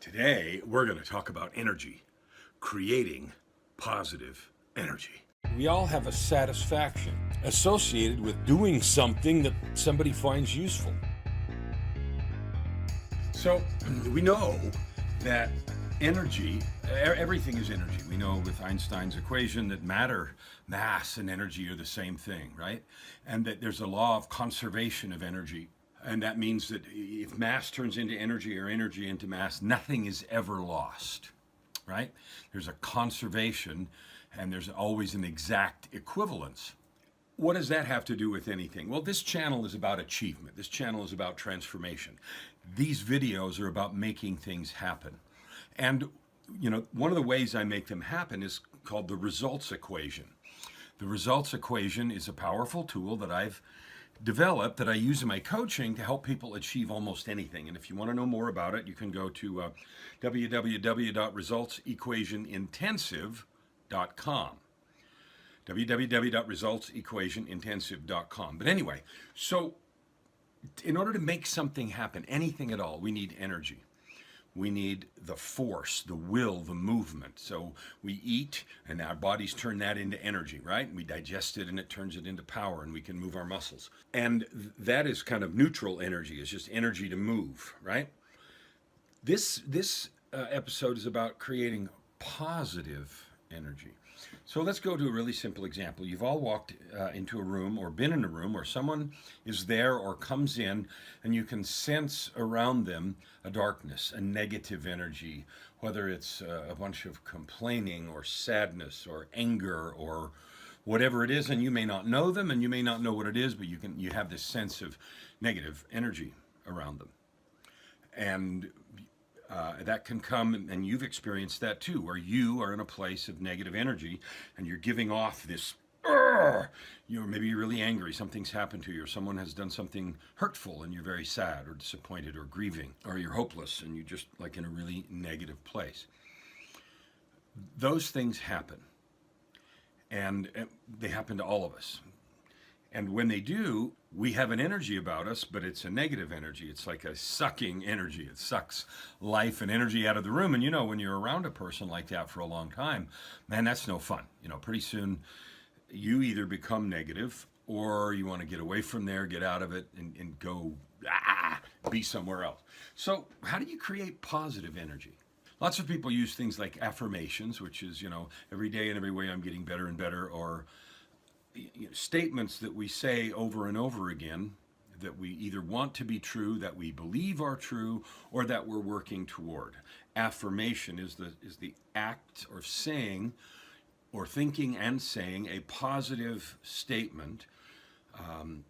Today, we're going to talk about energy, creating positive energy. We all have a satisfaction associated with doing something that somebody finds useful. So, we know that energy, everything is energy. We know with Einstein's equation that matter, mass, and energy are the same thing, right? And that there's a law of conservation of energy. And that means that if mass turns into energy or energy into mass, nothing is ever lost, right? There's a conservation and there's always an exact equivalence. What does that have to do with anything? Well, this channel is about achievement. This channel is about transformation. These videos are about making things happen. And, one of the ways I make them happen is called the results equation. The results equation is a powerful tool that I've developed that I use in my coaching to help people achieve almost anything. And if you want to know more about it, you can go to www.resultsequationintensive.com. www.resultsequationintensive.com. But anyway, so in order to make something happen, anything at all, we need energy. We need the force, the will, the movement. So we eat and our bodies turn that into energy, right? We digest it and it turns it into power and we can move our muscles. And that is kind of neutral energy. It's just energy to move, right? This episode is about creating positive energy. So let's go to a really simple example. You've all walked into a room or been in a room where someone is there or comes in and you can sense around them a darkness, a negative energy, whether it's a bunch of complaining or sadness or anger or whatever it is, and you may not know them and you may not know what it is, but you have this sense of negative energy around them. And that can come, and you've experienced that too, where you are in a place of negative energy and you're giving off this, maybe you're really angry, something's happened to you, or someone has done something hurtful and you're very sad or disappointed or grieving, or you're hopeless and you're just like in a really negative place. Those things happen, and they happen to all of us. And when they do, we have an energy about us, but it's a negative energy. It's like a sucking energy. It sucks life and energy out of the room. And when you're around a person like that for a long time, man, that's no fun. Pretty soon you either become negative or you want to get away from there, get out of it, and go be somewhere else. So how do you create positive energy? Lots of people use things like affirmations, which is, every day and every way I'm getting better and better, or statements that we say over and over again that we either want to be true, that we believe are true, or that we're working toward. Affirmation is the act of saying or thinking and saying a positive statement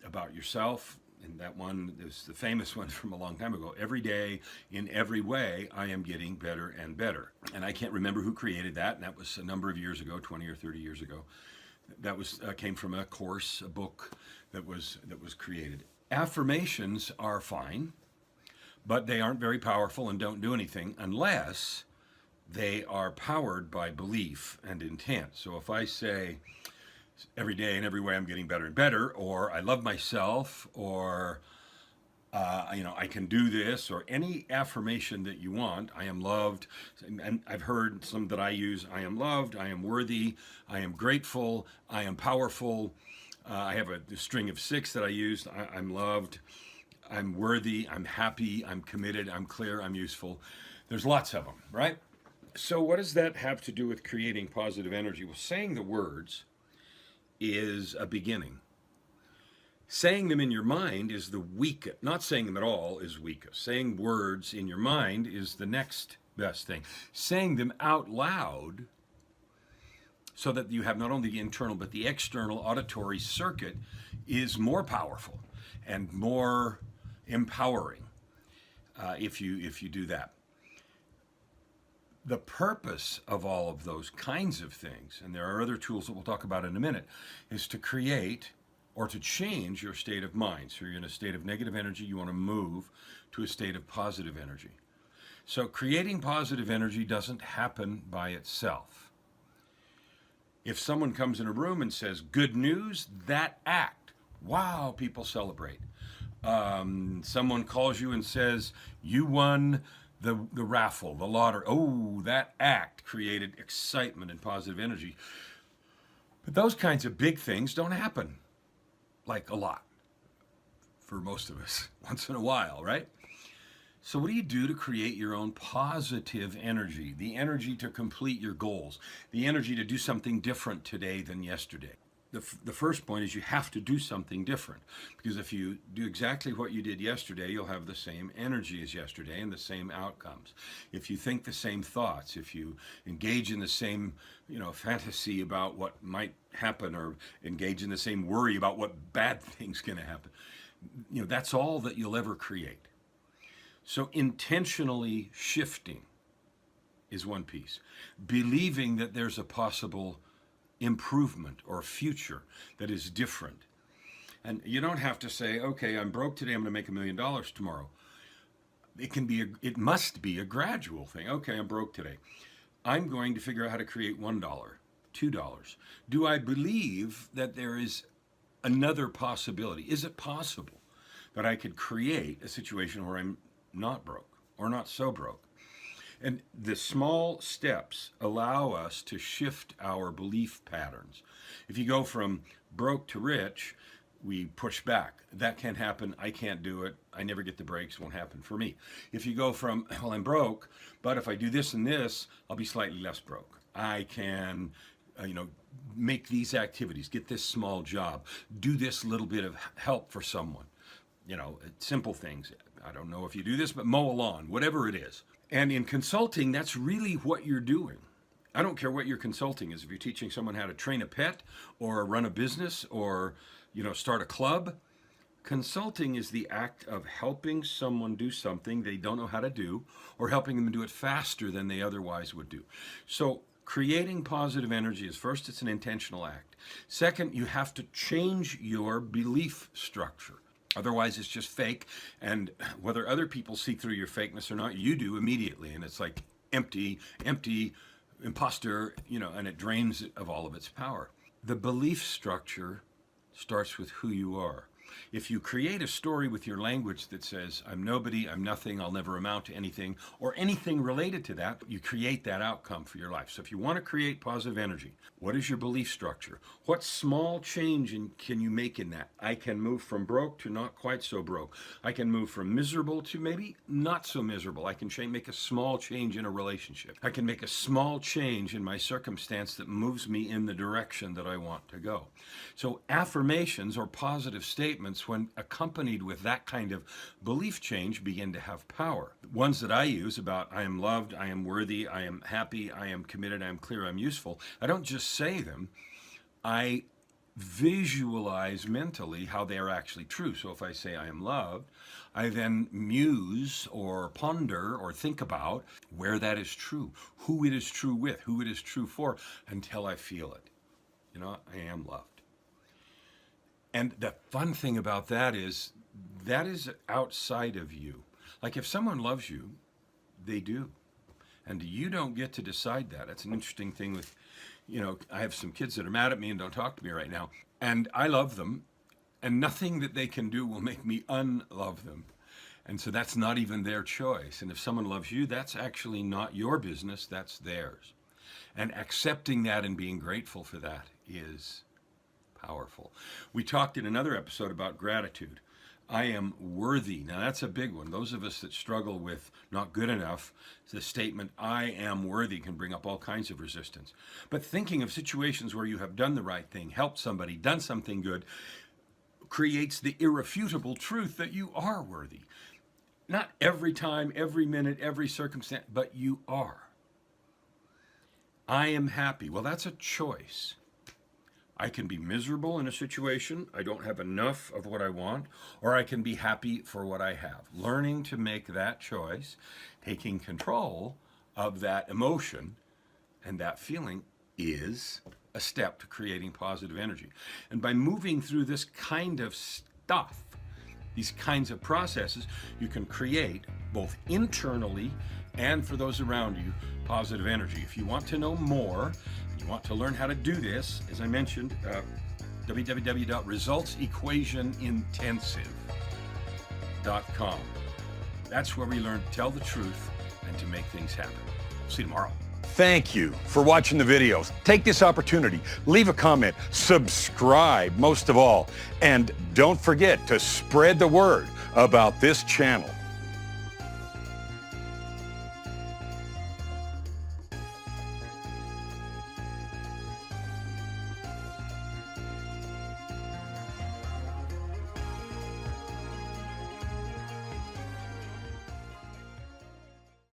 about yourself. And that one is the famous one from a long time ago. Every day, in every way, I am getting better and better. And I can't remember who created that, and that was a number of years ago, 20 or 30 years ago. That was came from a course, a book that was created. Affirmations are fine, but they aren't very powerful and don't do anything unless they are powered by belief and intent. So if I say every day and every way I'm getting better and better, or I love myself, or I can do this, or any affirmation that you want. I am loved. And I've heard some that I use. I am loved. I am worthy. I am grateful. I am powerful. I have a string of 6 that I use. I'm loved. I'm worthy. I'm happy. I'm committed. I'm clear. I'm useful. There's lots of them, right? So what does that have to do with creating positive energy? Well, saying the words is a beginning. Saying them in your mind is the weakest. Not saying them at all is weakest. Saying words in your mind is the next best thing. Saying them out loud so that you have not only the internal but the external auditory circuit is more powerful and more empowering if you do that. The purpose of all of those kinds of things, and there are other tools that we'll talk about in a minute, is to create or to change your state of mind. So you're in a state of negative energy, you want to move to a state of positive energy. So creating positive energy doesn't happen by itself. If someone comes in a room and says, good news, that act, wow, people celebrate. Someone calls you and says, you won the raffle, the lottery. Oh, that act created excitement and positive energy. But those kinds of big things don't happen like a lot for most of us, once in a while, right? So what do you do to create your own positive energy? The energy to complete your goals, the energy to do something different today than yesterday. The first point is you have to do something different, because if you do exactly what you did yesterday, you'll have the same energy as yesterday and the same outcomes. If you think the same thoughts, if you engage in the same, fantasy about what might happen, or engage in the same worry about what bad thing's going to happen, that's all that you'll ever create. So intentionally shifting is one piece. Believing that there's a possible improvement or future that is different. And you don't have to say, okay, I'm broke today, I'm going to make $1 million tomorrow. It must be a gradual thing. Okay, I'm broke today. I'm going to figure out how to create $1, $2. Do I believe that there is another possibility? Is it possible that I could create a situation where I'm not broke or not so broke? And the small steps allow us to shift our belief patterns. If you go from broke to rich, we push back. That can't happen. I can't do it. I never get the breaks. Won't happen for me. If you go from, well, I'm broke, but if I do this and this, I'll be slightly less broke. I can, make these activities, get this small job, do this little bit of help for someone. Simple things. I don't know if you do this, but mow a lawn, whatever it is. And in consulting, that's really what you're doing. I don't care what your consulting is. If you're teaching someone how to train a pet or run a business or, start a club, consulting is the act of helping someone do something they don't know how to do, or helping them do it faster than they otherwise would do. So creating positive energy is, first, it's an intentional act. Second, you have to change your belief structure. Otherwise, it's just fake. And whether other people see through your fakeness or not, you do immediately. And it's like empty, imposter, and it drains it of all of its power. The belief structure starts with who you are. If you create a story with your language that says, I'm nobody, I'm nothing, I'll never amount to anything, or anything related to that, you create that outcome for your life. So if you want to create positive energy, what is your belief structure? What small change can you make in that? I can move from broke to not quite so broke. I can move from miserable to maybe not so miserable. I can make a small change in a relationship. I can make a small change in my circumstance that moves me in the direction that I want to go. So affirmations, or positive statements, when accompanied with that kind of belief change, begin to have power. Ones that I use about I am loved, I am worthy, I am happy, I am committed, I am clear, I'm useful. I don't just say them, I visualize mentally how they are actually true. So if I say I am loved, I then muse or ponder or think about where that is true, who it is true with, who it is true for, until I feel it. I am loved. And the fun thing about that is outside of you. Like if someone loves you, they do. And you don't get to decide that. That's an interesting thing with, I have some kids that are mad at me and don't talk to me right now. And I love them. And nothing that they can do will make me unlove them. And so that's not even their choice. And if someone loves you, that's actually not your business, that's theirs. And accepting that and being grateful for that is powerful. We talked in another episode about gratitude. I am worthy. Now that's a big one. Those of us that struggle with not good enough, the statement, I am worthy, can bring up all kinds of resistance. But thinking of situations where you have done the right thing, helped somebody, done something good, creates the irrefutable truth that you are worthy. Not every time, every minute, every circumstance, but you are. I am happy. Well, that's a choice. I can be miserable in a situation, I don't have enough of what I want, or I can be happy for what I have. Learning to make that choice, taking control of that emotion and that feeling, is a step to creating positive energy. And by moving through this kind of stuff, these kinds of processes, you can create both internally and for those around you positive energy. If you want to know more, you want to learn how to do this, as I mentioned, www.resultsequationintensive.com. That's where we learn to tell the truth, and to make things happen. See you tomorrow. Thank you for watching the videos. Take this opportunity, leave a comment, subscribe most of all, and don't forget to spread the word about this channel.